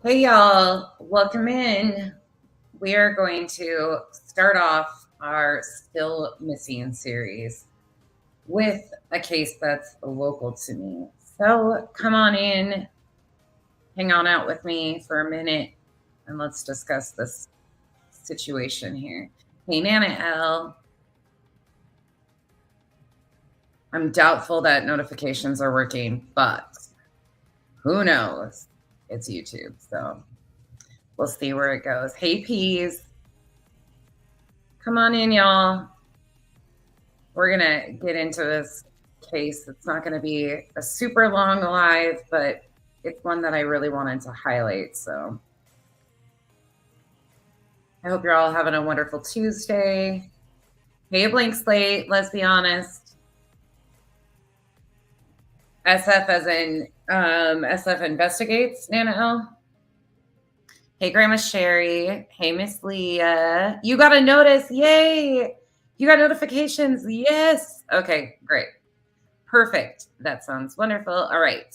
Hey y'all, welcome in. We are going to start off our Still Missing series with a case that's local to me. So come on in, hang on out with me for a minute, and let's discuss this situation here. Hey, Nana L. I'm doubtful that notifications are working, but who knows? It's YouTube, so we'll see where it goes. Hey, Peas. Come on in, y'all. We're going to get into this case. It's not going to be a super long live, but it's one that I really wanted to highlight. So I hope you're all having a wonderful Tuesday. Hey, blank slate, let's be honest. SF as in SF investigates, Nana L. Hey, Grandma Sherry. Hey, Miss Leah. You got a notice. Yay. You got notifications. Yes. Okay, great. Perfect. That sounds wonderful. All right.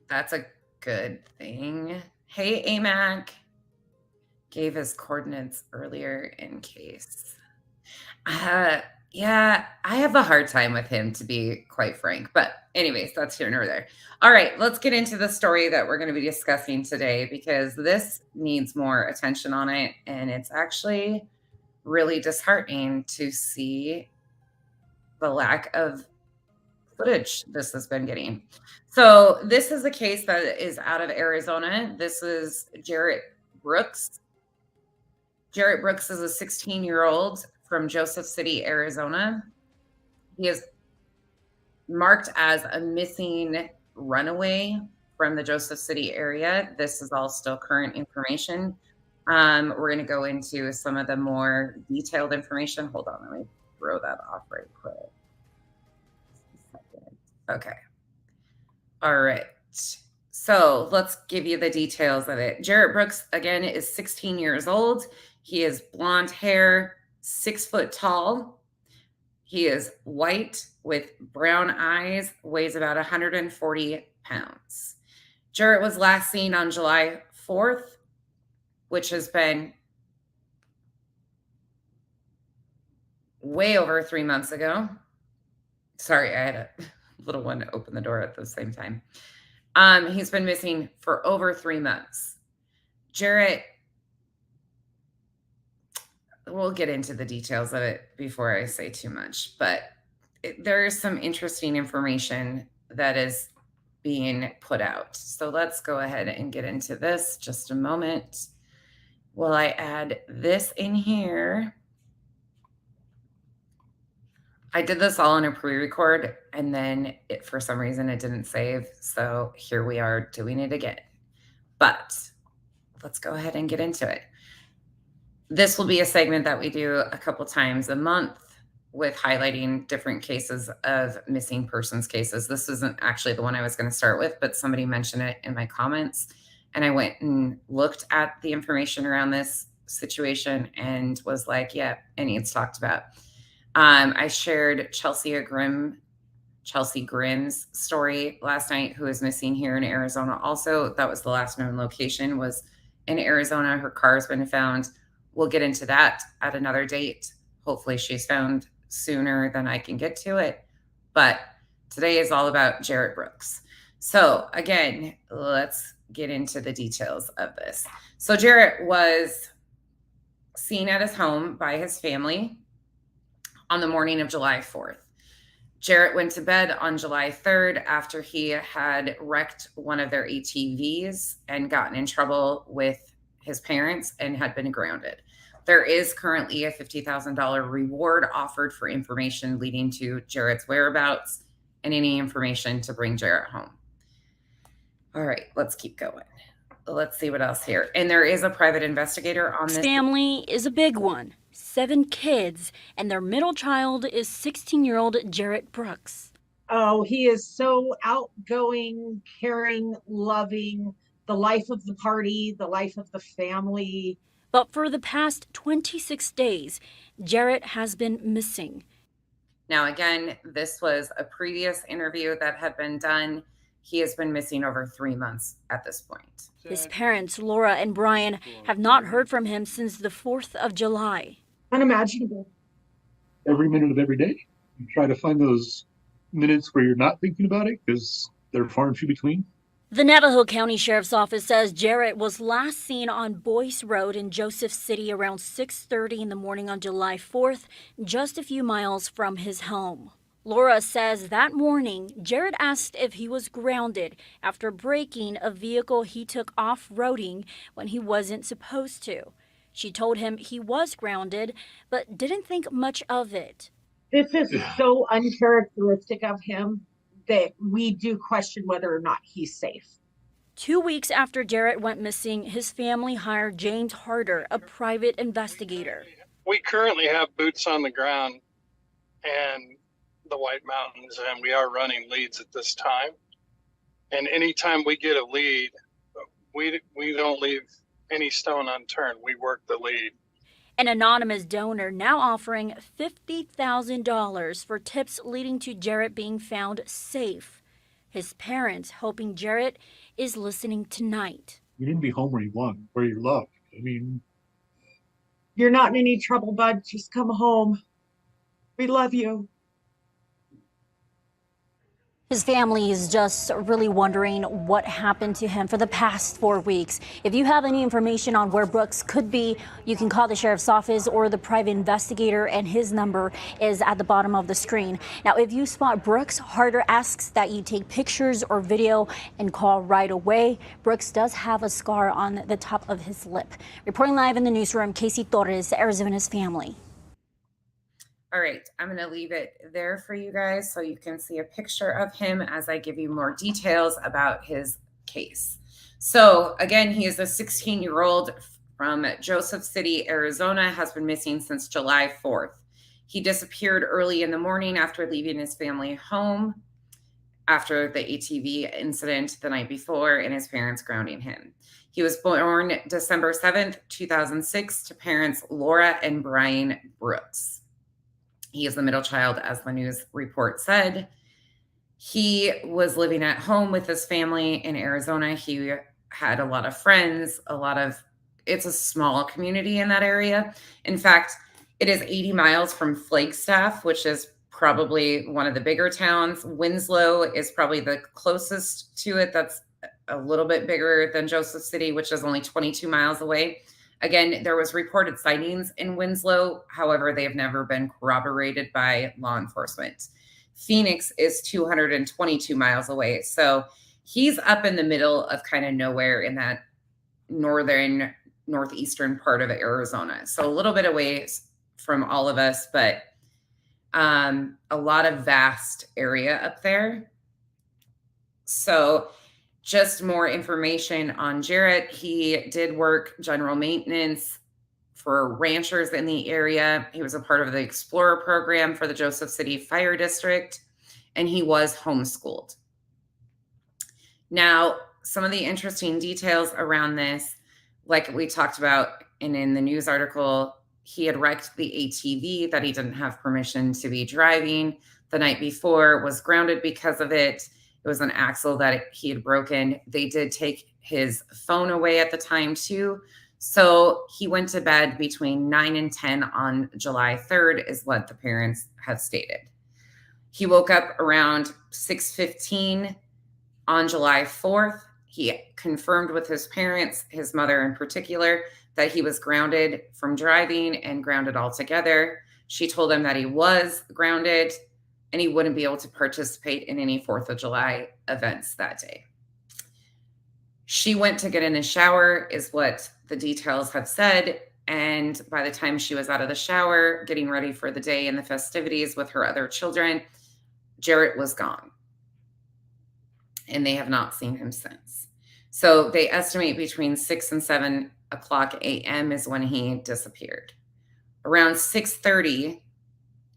That's a good thing. Hey, AMAC. Gave his coordinates earlier in case. Yeah, I have a hard time with him, to be quite frank. But, anyways, that's here nor there. All right, let's get into the story that we're going to be discussing today because this needs more attention on it. And it's actually really disheartening to see the lack of footage this has been getting. So, this is a case that is out of Arizona. This is Jarrett Brooks. Jarrett Brooks is a 16-year-old from Joseph City, Arizona. He is marked as a missing runaway from the Joseph City area. This is all still current information. We're going to go into some of the more detailed information. Hold on, let me throw that off right quick. Okay. All right. So let's give you the details of it. Jarrett Brooks, again, is 16 years old. He is blonde hair, 6 foot tall. He is white with brown eyes, weighs about 140 pounds. Jarrett was last seen on July 4th, which has been way over 3 months ago. Sorry, I had a little one open the door at the same time. He's been missing for over 3 months. Jarrett, we'll get into the details of it before I say too much, but there is some interesting information that is being put out. So let's go ahead and get into this. Just a moment. Will I add this in here? I did this all in a pre-record and then for some reason it didn't save. So here we are doing it again. But let's go ahead and get into it. This will be a segment that we do a couple times a month with highlighting different cases of missing persons cases. This isn't actually the one I was going to start with, but somebody mentioned it in my comments. And I went and looked at the information around this situation and was like, yeah, it needs talked about. I shared Chelsea Grimm's story last night, who is missing here in Arizona. Also, that was the last known location was in Arizona. Her car has been found. We'll get into that at another date. Hopefully she's found sooner than I can get to it. But today is all about Jarrett Brooks. So again, let's get into the details of this. So Jarrett was seen at his home by his family on the morning of July 4th. Jarrett went to bed on July 3rd after he had wrecked one of their ATVs and gotten in trouble with his parents and had been grounded. There is currently a $50,000 reward offered for information leading to Jarrett's whereabouts and any information to bring Jarrett home. All right, let's keep going. Let's see what else here. And there is a private investigator on this. Family is a big one. 7 kids, and their middle child is 16-year-old Jarrett Brooks. Oh, he is so outgoing, caring, loving, the life of the party, the life of the family. But for the past 26 days, Jarrett has been missing. Now, again, this was a previous interview that had been done. He has been missing over 3 months at this point. His parents, Laura and Brian, have not heard from him since the 4th of July. Unimaginable. Every minute of every day, you try to find those minutes where you're not thinking about it because they're far and few between. The Navajo County Sheriff's Office says Jarrett was last seen on Boyce Road in Joseph City around 6:30 in the morning on July 4th, just a few miles from his home. Laura says that morning, Jarrett asked if he was grounded after braking a vehicle he took off-roading when he wasn't supposed to. She told him he was grounded, but didn't think much of it. This is so uncharacteristic of him that we do question whether or not he's safe. 2 weeks after Jarrett went missing, his family hired James Harder, a private investigator. We currently have boots on the ground and the White Mountains, and we are running leads at this time. And anytime we get a lead, we don't leave any stone unturned. We work the lead. An anonymous donor now offering $50,000 for tips leading to Jarrett being found safe. His parents hoping Jarrett is listening tonight. You need to be home where you want, where you're loved. I mean, you're not in any trouble, bud. Just come home. We love you. His family is just really wondering what happened to him for the past 4 weeks. If you have any information on where Brooks could be, you can call the sheriff's office or the private investigator, and his number is at the bottom of the screen. Now, if you spot Brooks, Harder asks that you take pictures or video and call right away. Brooks does have a scar on the top of his lip. Reporting live in the newsroom, Casey Torres, Arizona's Family. All right, I'm going to leave it there for you guys so you can see a picture of him as I give you more details about his case. So again, he is a 16-year-old from Joseph City, Arizona, has been missing since July 4th. He disappeared early in the morning after leaving his family home after the ATV incident the night before and his parents grounding him. He was born December 7th, 2006 to parents Laura and Brian Brooks. He is the middle child, as the news report said. He was living at home with his family in Arizona. He had a lot of friends, it's a small community in that area. In fact, it is 80 miles from Flagstaff, which is probably one of the bigger towns. Winslow is probably the closest to it. That's a little bit bigger than Joseph City, which is only 22 miles away. Again, there was reported sightings in Winslow. However, they have never been corroborated by law enforcement. Phoenix is 222 miles away. So he's up in the middle of kind of nowhere in that northeastern part of Arizona. So a little bit away from all of us, but a lot of vast area up there. So just more information on Jarrett. He did work general maintenance for ranchers in the area. He was a part of the Explorer program for the Joseph City Fire District, and he was homeschooled. Now, some of the interesting details around this, like we talked about in the news article, he had wrecked the ATV that he didn't have permission to be driving the night before, was grounded because of it. It was an axle that he had broken. They did take his phone away at the time too. So he went to bed between 9 and 10 on July 3rd is what the parents have stated. He woke up around 6:15 on July 4th. He confirmed with his parents, his mother in particular, that he was grounded from driving and grounded altogether. She told him that he was grounded and he wouldn't be able to participate in any 4th of July events that day. She went to get in the shower, is what the details have said. And by the time she was out of the shower, getting ready for the day and the festivities with her other children, Jarrett was gone. And they have not seen him since. So they estimate between 6 and 7 o'clock a.m. is when he disappeared. Around 6:30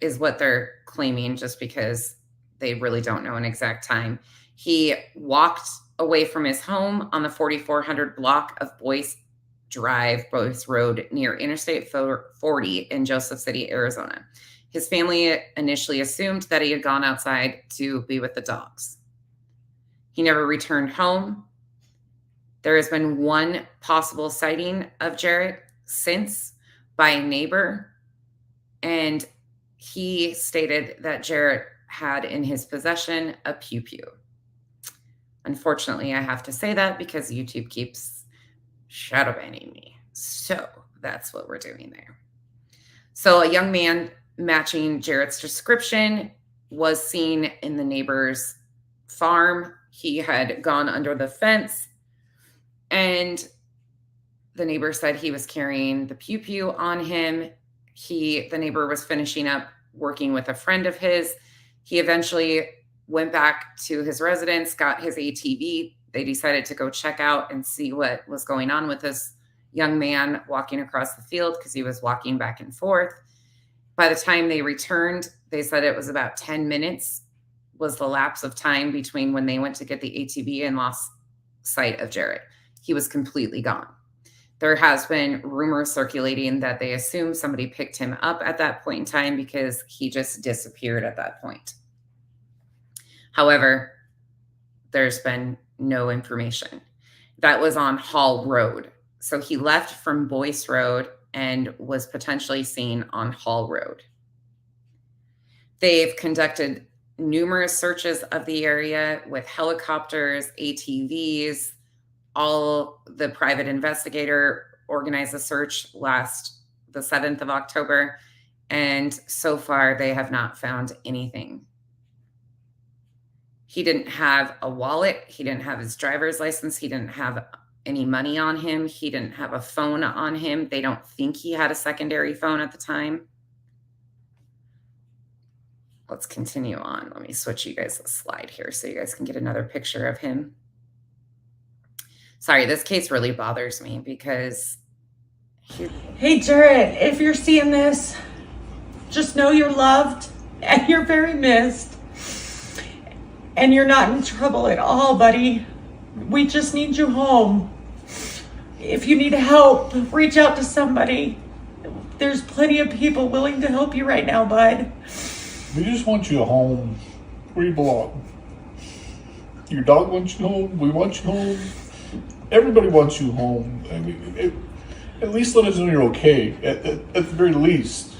is what they're claiming, just because they really don't know an exact time. He walked away from his home on the 4400 block of Boyce Road near Interstate 40 in Joseph City, Arizona. His family initially assumed that he had gone outside to be with the dogs. He never returned home. There has been one possible sighting of Jarrett since by a neighbor, and he stated that Jarrett had in his possession a pew-pew. Unfortunately, I have to say that because YouTube keeps shadow banning me. So that's what we're doing there. So a young man matching Jarrett's description was seen in the neighbor's farm. He had gone under the fence, and the neighbor said he was carrying the pew-pew on him. The neighbor was finishing up working with a friend of his. He eventually went back to his residence, got his ATV. They decided to go check out and see what was going on with this young man walking across the field because he was walking back and forth. By the time they returned, they said it was about 10 minutes was the lapse of time between when they went to get the ATV and lost sight of Jarrett. He was completely gone. There has been rumors circulating that they assume somebody picked him up at that point in time because he just disappeared at that point. However, there's been no information. That was on Hall Road. So he left from Boyce Road and was potentially seen on Hall Road. They've conducted numerous searches of the area with helicopters, ATVs. All the private investigator organized a search the 7th of October, and so far they have not found anything. He didn't have a wallet. He didn't have his driver's license. He didn't have any money on him. He didn't have a phone on him. They don't think he had a secondary phone at the time. Let's continue on. Let me switch you guys a slide here so you guys can get another picture of him. Sorry, this case really bothers me because Hey, Jarrett, if you're seeing this, just know you're loved and you're very missed. And you're not in trouble at all, buddy. We just need you home. If you need help, reach out to somebody. There's plenty of people willing to help you right now, bud. We just want you home where you belong. Your dog wants you home. We want you home. Everybody wants you home. I mean, at least let us know you're okay. At the very least.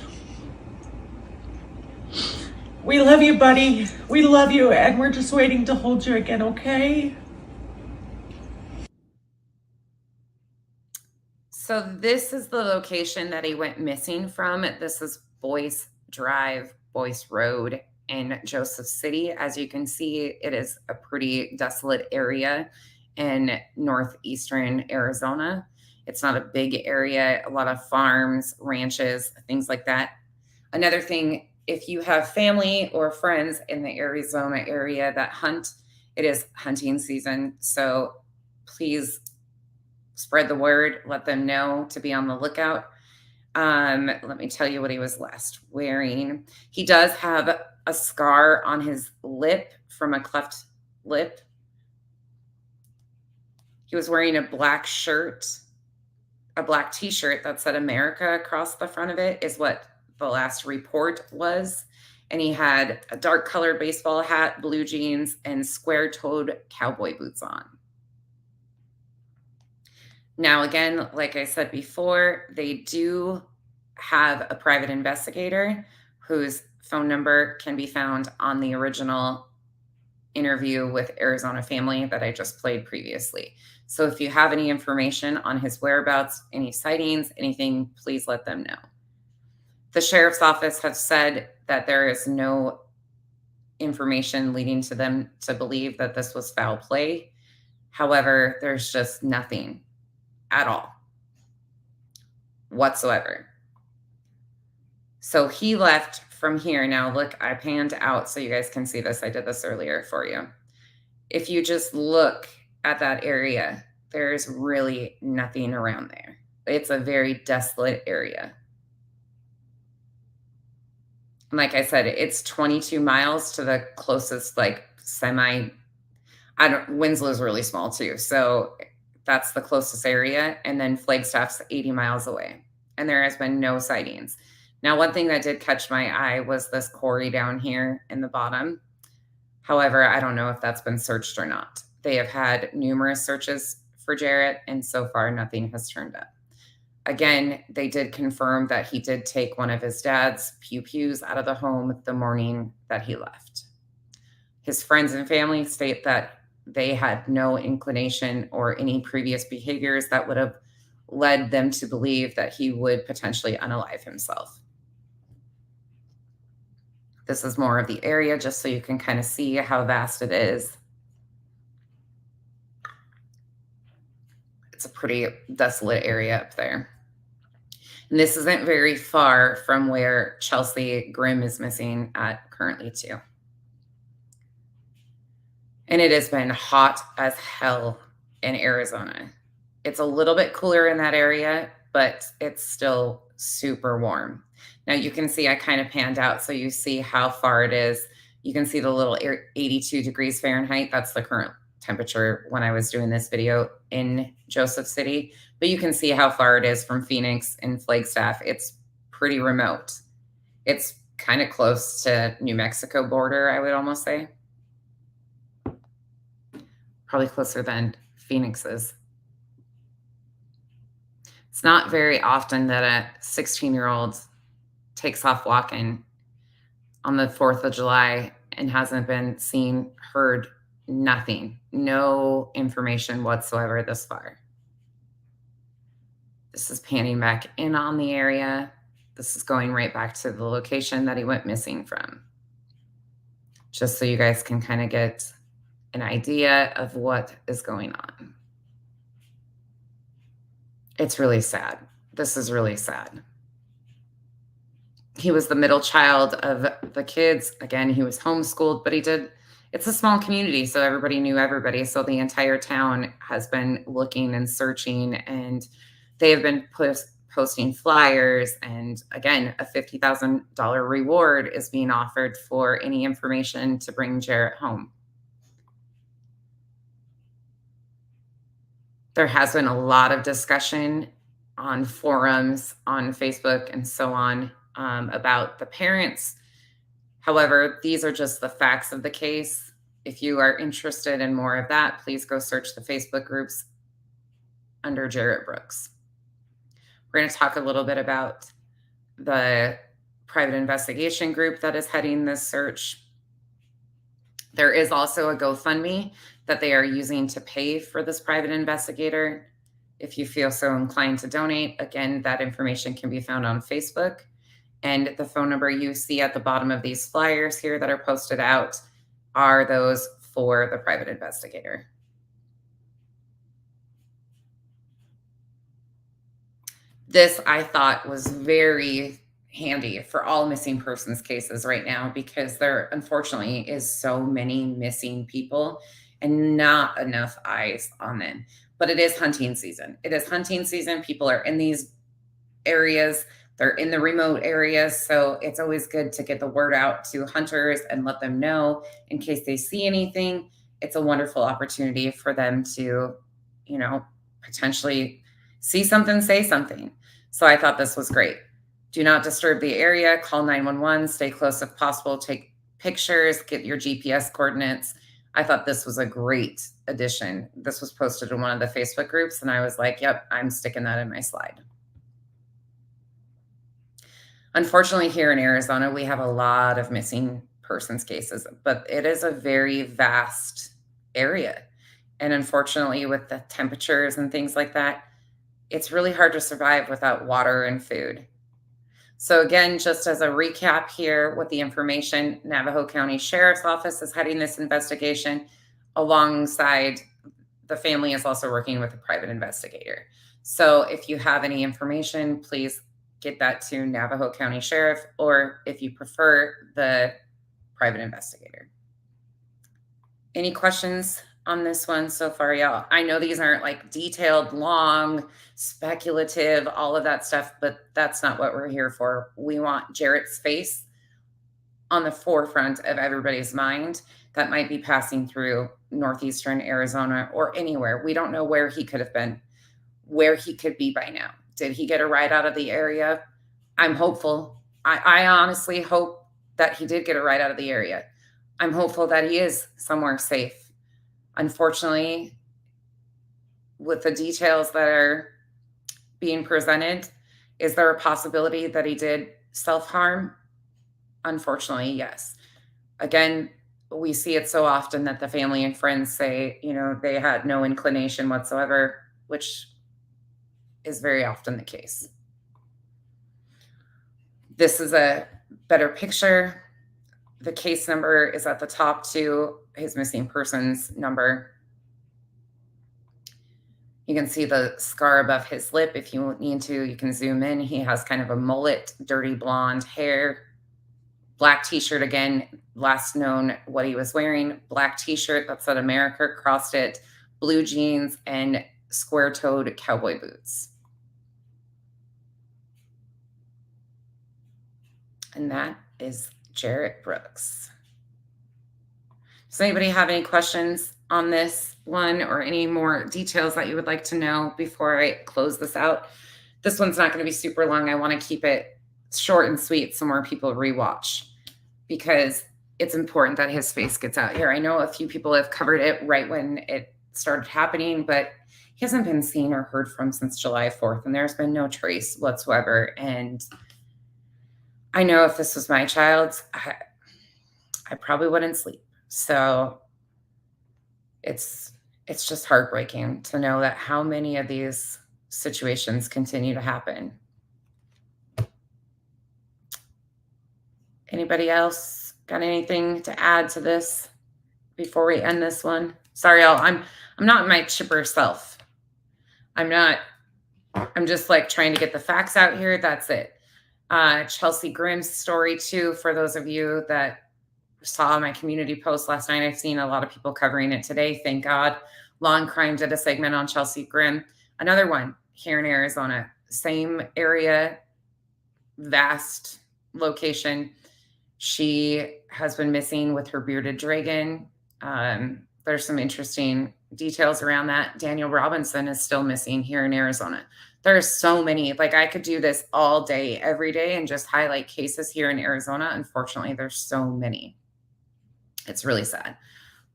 We love you, buddy. We love you, and we're just waiting to hold you again, okay? So this is the location that he went missing from. This is Boyce Drive, Boyce Road in Joseph City. As you can see, it is a pretty desolate area in northeastern Arizona. It's not a big area, a lot of farms, ranches, things like that. Another thing, if you have family or friends in the Arizona area that hunt, it is hunting season. So please spread the word, let them know to be on the lookout. Let me tell you what he was last wearing. He does have a scar on his lip from a cleft lip. He was wearing a black shirt, a black t-shirt that said America across the front of it is what the last report was. And he had a dark colored baseball hat, blue jeans, and square-toed cowboy boots on. Now, again, like I said before, they do have a private investigator whose phone number can be found on the original interview with Arizona Family that I just played previously. So if you have any information on his whereabouts, any sightings, anything, please let them know. The sheriff's office has said that there is no information leading to them to believe that this was foul play. However, there's just nothing at all whatsoever. So he left from here. Now look, I panned out so you guys can see this. I did this earlier for you. If you just look at that area, there's really nothing around there. It's a very desolate area. And like I said, it's 22 miles to the closest Winslow's really small too. So that's the closest area. And then Flagstaff's 80 miles away. And there has been no sightings. Now, one thing that did catch my eye was this quarry down here in the bottom. However, I don't know if that's been searched or not. They have had numerous searches for Jarrett, and so far nothing has turned up. Again, they did confirm that he did take one of his dad's pew-pews out of the home the morning that he left. His friends and family state that they had no inclination or any previous behaviors that would have led them to believe that he would potentially unalive himself. This is more of the area just so you can kind of see how vast it is. It's a pretty desolate area up there. And this isn't very far from where Chelsea Grimm is missing at currently too. And it has been hot as hell in Arizona. It's a little bit cooler in that area, but it's still super warm. Now you can see I kind of panned out so you see how far it is. You can see the little 82 degrees Fahrenheit. That's the current temperature when I was doing this video in Joseph City. But you can see how far it is from Phoenix and Flagstaff. It's pretty remote. It's kind of close to New Mexico border, I would almost say. Probably closer than Phoenix is. It's not very often that a 16-year-old takes off walking on the 4th of July and hasn't been seen, heard, nothing. No information whatsoever this far. This is panning back in on the area. This is going right back to the location that he went missing from. Just so you guys can kind of get an idea of what is going on. It's really sad. This is really sad. He was the middle child of the kids. Again, he was homeschooled, but it's a small community, so everybody knew everybody. So the entire town has been looking and searching, and they have been posting flyers. And again, a $50,000 reward is being offered for any information to bring Jarrett home. There has been a lot of discussion on forums, on Facebook, and so on about the parents. However, these are just the facts of the case. If you are interested in more of that, please go search the Facebook groups under Jarrett Brooks. We're going to talk a little bit about the private investigation group that is heading this search. There is also a GoFundMe that they are using to pay for this private investigator. If you feel so inclined to donate, again, that information can be found on Facebook. And the phone number you see at the bottom of these flyers here that are posted out are those for the private investigator. This, I thought, was very handy for all missing persons cases right now, because there unfortunately is so many missing people and not enough eyes on them. But it is hunting season. It is hunting season. People are in these areas. They're in the remote areas. So it's always good to get the word out to hunters and let them know in case they see anything. It's a wonderful opportunity for them to, potentially see something, say something. So I thought this was great. Do not disturb the area. Call 911. Stay close if possible. Take pictures. Get your GPS coordinates. I thought this was a great addition. This was posted in one of the Facebook groups, and I was like, yep, I'm sticking that in my slide. Unfortunately, here in Arizona, we have a lot of missing persons cases, but it is a very vast area. And unfortunately, with the temperatures and things like that, it's really hard to survive without water and food. So again, just as a recap here with the information, Navajo County Sheriff's Office is heading this investigation. Alongside, the family is also working with a private investigator. So if you have any information, please get that to Navajo County Sheriff, or if you prefer, the private investigator. Any questions on this one so far, y'all? I know these aren't like detailed, long, speculative, all of that stuff, but that's not what we're here for. We want Jarrett's face on the forefront of everybody's mind that might be passing through northeastern Arizona or anywhere. We don't know where he could have been, where he could be by now. Did he get a ride out of the area? I'm hopeful. I honestly hope that he did get a ride out of the area. I'm hopeful that he is somewhere safe. Unfortunately, with the details that are being presented, is there a possibility that he did self-harm? Unfortunately, yes. Again, we see it so often that the family and friends say, they had no inclination whatsoever, which is very often the case. This is a better picture. The case number is at the top too, his missing persons number. You can see the scar above his lip. If you need to, you can zoom in. He has kind of a mullet, dirty blonde hair, black t-shirt again, last known what he was wearing, black t-shirt that said America across it, blue jeans, and square-toed cowboy boots. And that is Jarrett Brooks. Does anybody have any questions on this one or any more details that you would like to know before I close this out? This one's not going to be super long. I want to keep it short and sweet so more people rewatch, because it's important that his face gets out here. I know a few people have covered it right when it started happening, but he hasn't been seen or heard from since July 4th, and there's been no trace whatsoever. And I know if this was my child, I probably wouldn't sleep. So it's just heartbreaking to know that how many of these situations continue to happen. Anybody else got anything to add to this before we end this one? Sorry, y'all. I'm not my chipper self. I'm just like trying to get the facts out here. That's it. Chelsea Grimm's story too, for those of you that saw my community post last night. I've seen a lot of people covering it today. Thank God. Law and Crime did a segment on Chelsea Grimm. Another one here in Arizona, same area, vast location. She has been missing with her bearded dragon. There's some interesting details around that. Daniel Robinson is still missing here in Arizona. There's so many. Like, I could do this all day, every day, and just highlight cases here in Arizona. Unfortunately, there's so many. It's really sad.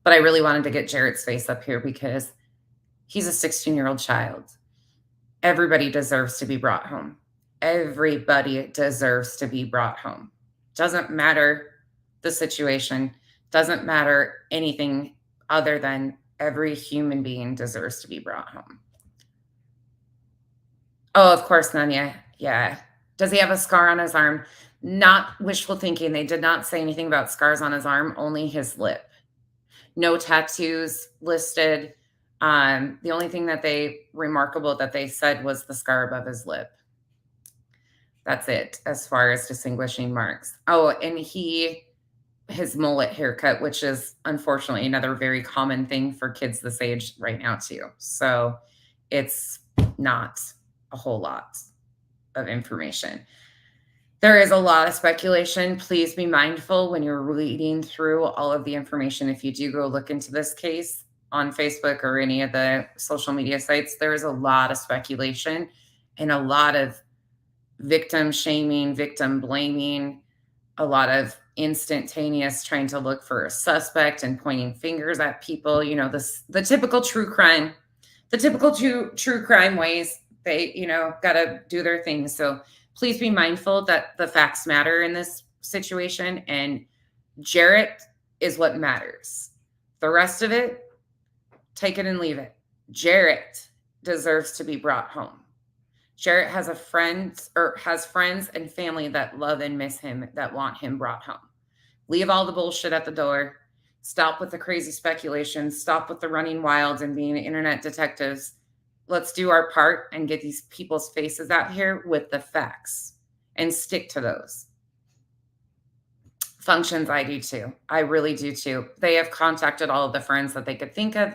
But I really wanted to get Jarrett's face up here because he's a 16-year-old child. Everybody deserves to be brought home. Everybody deserves to be brought home. Doesn't matter the situation. Doesn't matter anything other than every human being deserves to be brought home. Oh, of course, Nanya. Yeah. Does he have a scar on his arm? Not wishful thinking. They did not say anything about scars on his arm, only his lip. No tattoos listed. The only thing that remarkable that they said was the scar above his lip. That's it as far as distinguishing marks. Oh, and his mullet haircut, which is unfortunately another very common thing for kids this age right now too. So it's not a whole lot of information. There is a lot of speculation. Please be mindful when you're reading through all of the information. If you do go look into this case on Facebook or any of the social media sites, there is a lot of speculation and a lot of victim shaming, victim blaming, a lot of instantaneous trying to look for a suspect and pointing fingers at people. The typical true crime ways. They, got to do their thing. So please be mindful that the facts matter in this situation, and Jarrett is what matters. The rest of it, take it and leave it. Jarrett deserves to be brought home. Jarrett has has friends and family that love and miss him, that want him brought home. Leave all the bullshit at the door. Stop with the crazy speculation. Stop with the running wild and being internet detectives. Let's do our part and get these people's faces out here with the facts and stick to those. Functions, I do too. I really do too. They have contacted all of the friends that they could think of.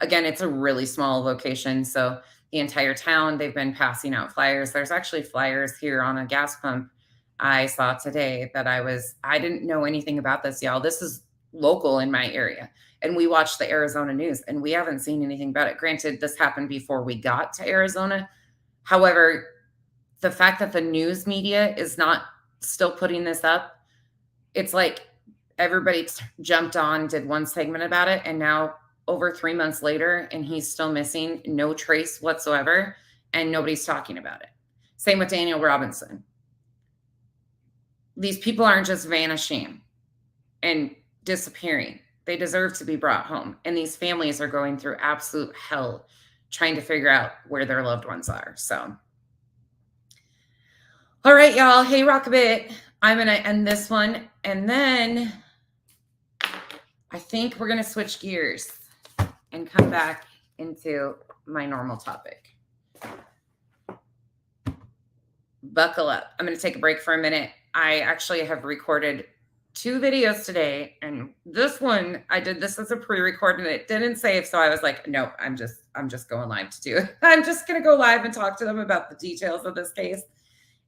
Again, it's a really small location. So the entire town, they've been passing out flyers. There's actually flyers here on a gas pump I saw today that I didn't know anything about this, y'all. This is local in my area. And we watch the Arizona news and we haven't seen anything about it. Granted, this happened before we got to Arizona. However, the fact that the news media is not still putting this up, it's like everybody jumped on, did one segment about it, and now over 3 months later, and he's still missing, no trace whatsoever, and nobody's talking about it. Same with Daniel Robinson. These people aren't just vanishing and disappearing. They deserve to be brought home. And these families are going through absolute hell trying to figure out where their loved ones are. So, all right, y'all. Hey, rock a bit. I'm going to end this one. And then I think we're going to switch gears and come back into my normal topic. Buckle up. I'm going to take a break for a minute. I actually have recorded 2 videos today, and this one I did this as a pre-record and it didn't save, so I was like, no, I'm just going live to do it. I'm just going to go live and talk to them about the details of this case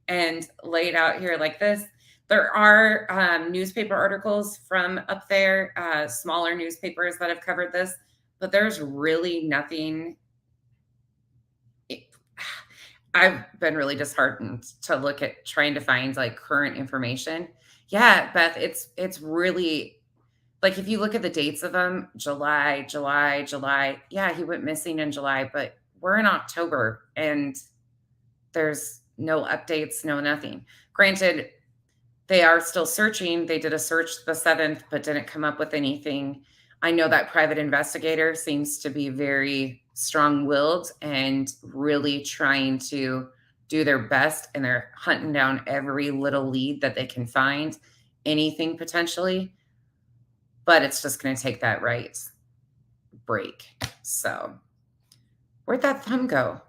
and lay it out here like this. There are newspaper articles from up there, smaller newspapers that have covered this, but there's really nothing. I've been really disheartened to look at trying to find like current information. Yeah, Beth, it's really like if you look at the dates of them, July. Yeah, he went missing in July, but we're in October and there's no updates, no nothing. Granted, they are still searching. They did a search the 7th, but didn't come up with anything. I know that private investigator seems to be very strong-willed and really trying to do their best, and they're hunting down every little lead that they can find, anything potentially, but it's just going to take that right break. So where'd that thumb go?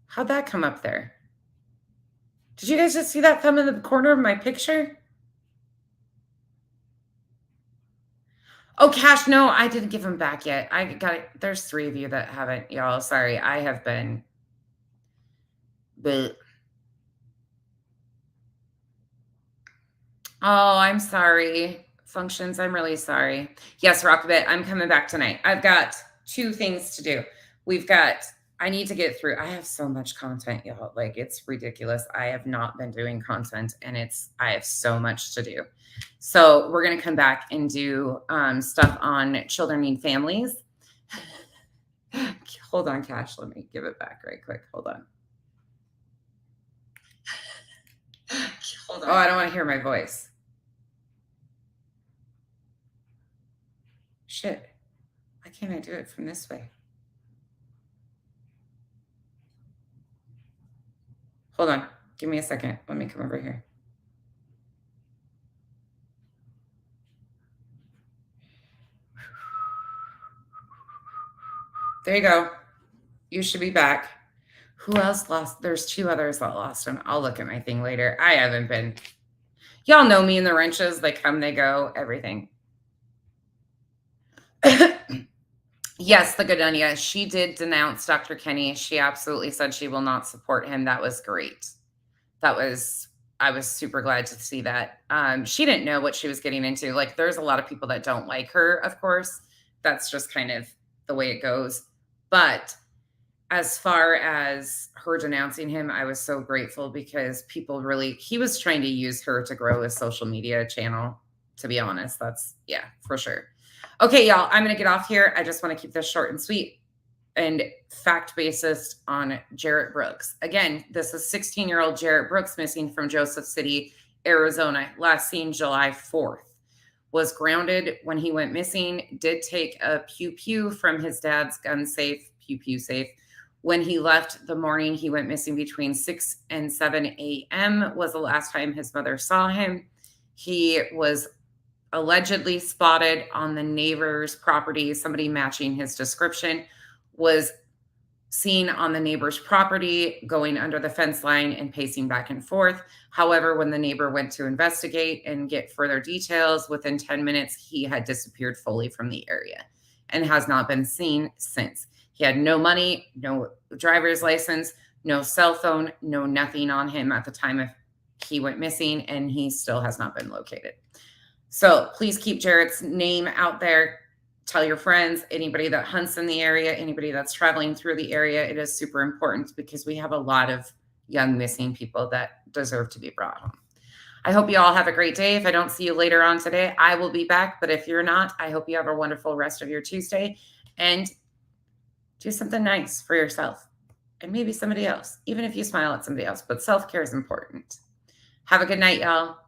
How'd that come up there? Did you guys just see that thumb in the corner of my picture? Oh, Cash, no, I didn't give him back yet. I got it. There's 3 of you that haven't, y'all. Sorry, I have been. But oh, I'm sorry. Functions, I'm really sorry. Yes, Rockabit, I'm coming back tonight. I've got 2 things to do. I need to get through. I have so much content, y'all. Like, it's ridiculous. I have not been doing content, and I have so much to do. So we're going to come back and do stuff on children need families. Hold on, Cash. Let me give it back right quick. Hold on. Oh, I don't want to hear my voice. Shit. Why can't I do it from this way? Hold on. Give me a second. Let me come over here. There you go. You should be back. Who else lost? There's 2 others that lost them. I'll look at my thing later. I haven't been. Y'all know me in the wrenches. They come, they go, everything. Yes, the good Anya. She did denounce Dr. Kenny. She absolutely said she will not support him. That was great. I was super glad to see that. She didn't know what she was getting into. Like, there's a lot of people that don't like her, of course. That's just kind of the way it goes. But as far as her denouncing him, I was so grateful because he was trying to use her to grow his social media channel, to be honest. That's, yeah, for sure. Okay, y'all, I'm going to get off here. I just want to keep this short and sweet and fact-based on Jarrett Brooks. Again, this is 16-year-old Jarrett Brooks missing from Joseph City, Arizona, last seen July 4th. Was grounded when he went missing, did take a pew-pew from his dad's gun safe, pew-pew safe. When he left the morning, he went missing between 6 and 7 a.m. was the last time his mother saw him. He was allegedly spotted on the neighbor's property. Somebody matching his description was seen on the neighbor's property going under the fence line and pacing back and forth. However, when the neighbor went to investigate and get further details, within 10 minutes, he had disappeared fully from the area and has not been seen since. He had no money, no driver's license, no cell phone, no nothing on him at the time he went missing, and he still has not been located. So please keep Jarrett's name out there. Tell your friends, anybody that hunts in the area, anybody that's traveling through the area. It is super important because we have a lot of young missing people that deserve to be brought home. I hope you all have a great day. If I don't see you later on today, I will be back. But if you're not, I hope you have a wonderful rest of your Tuesday and do something nice for yourself and maybe somebody else, even if you smile at somebody else. But self-care is important. Have a good night, y'all.